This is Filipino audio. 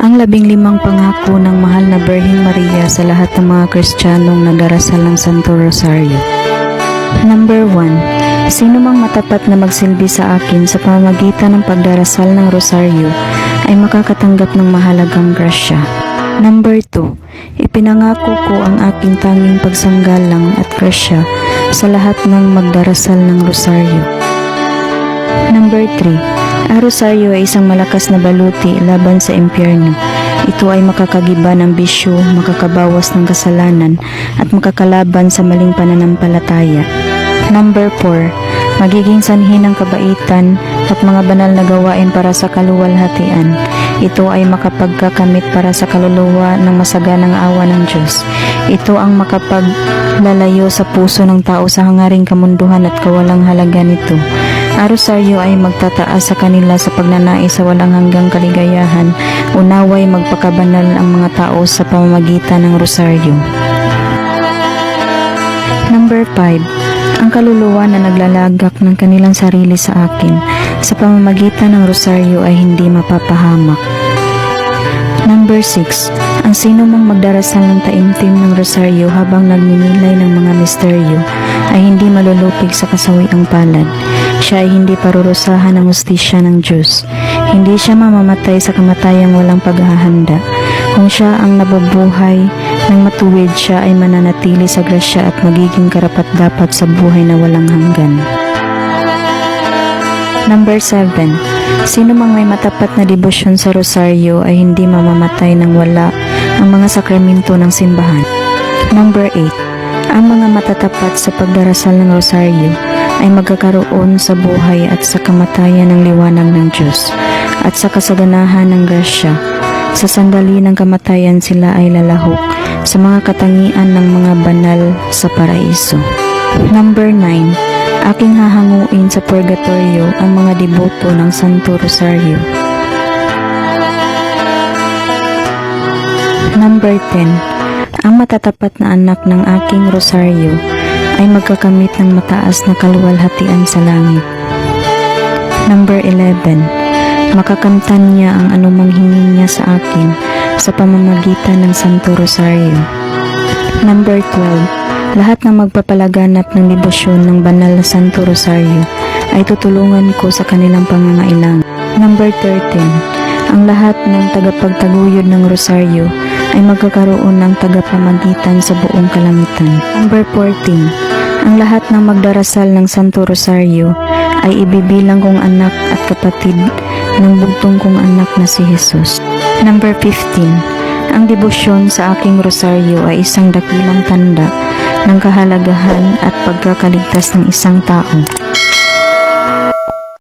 Ang 15 pangako ng mahal na Birheng Maria sa lahat ng mga Kristiyanong nagdarasal ng Santo Rosario. Number 1. Sino mang matapat na magsilbi sa akin sa pamamagitan ng pagdarasal ng Rosario ay makakatanggap ng mahalagang grasya. Number 2. Ipinangako ko ang aking tanging pagsanggalang at grasya sa lahat ng magdarasal ng Rosario. Number 3. Ang Rosario ay isang malakas na baluti laban sa impyerno. Ito ay makakagiba ng bisyo, makakabawas ng kasalanan, at makakalaban sa maling pananampalataya. Number 4. Magiging sanhi ng kabaitan at mga banal na gawain para sa kaluwalhatian. Ito ay makapagkakamit para sa kaluluwa ng masaganang awa ng Diyos. Ito ang makapaglalayo sa puso ng tao sa hangaring kamunduhan at kawalang halaga nito. Ang Rosario ay magtataas sa kanila sa pagnanais sa walang hanggang kaligayahan. Unaway magpakabanal ang mga tao sa pamamagitan ng Rosario. Number 5. Ang kaluluwa na naglalagak ng kanilang sarili sa akin sa pamamagitan ng Rosario ay hindi mapapahamak. Number 6. Ang sino mang magdarasal ng taimtim ng Rosario habang nagninilay ng mga misteryo ay hindi malulupig sa kasawiang palad. Siya ay hindi parurusahan ng hustisya ng Diyos. Hindi siya mamamatay sa kamatayang walang paghahanda. Kung siya ang nabubuhay ng matuwid, siya ay mananatili sa grasya at magiging karapat-dapat sa buhay na walang hanggan. Number 7. Sino mang may matapat na debosyon sa Rosario ay hindi mamamatay nang wala ang mga sakramento ng simbahan. Number 8. Ang mga matatapat sa pagdarasal ng Rosario ay magkakaroon sa buhay at sa kamatayan ng liwanag ng Diyos at sa kasaganahan ng grasya. Sa sandali ng kamatayan sila ay lalahok sa mga katangian ng mga banal sa paraiso. Number 9. Aking hahanguin sa purgatorio ang mga deboto ng Santo Rosario. Number 10. Ang matatapat na anak ng aking Rosario ay magkakamit ng mataas na kaluwalhatian sa langit. Number 11. Makakamtan niya ang anumang hingin niya sa akin sa pamamagitan ng Santo Rosario. Number 12. Lahat ng magpapalaganap ng debosyon ng banal na Santo Rosario ay tutulungan ko sa kanilang pangangailangan. Number 13. Ang lahat ng tagapagtaguyod ng Rosario ay magkakaroon ng tagapamagitan sa buong kalangitan. Number 14. Ang lahat ng magdarasal ng Santo Rosario ay ibibilang kong anak at kapatid ng bugtong kong anak na si Jesus. Number 15. Ang debosyon sa aking Rosario ay isang dakilang tanda ng kahalagahan at pagkakaligtas ng isang tao.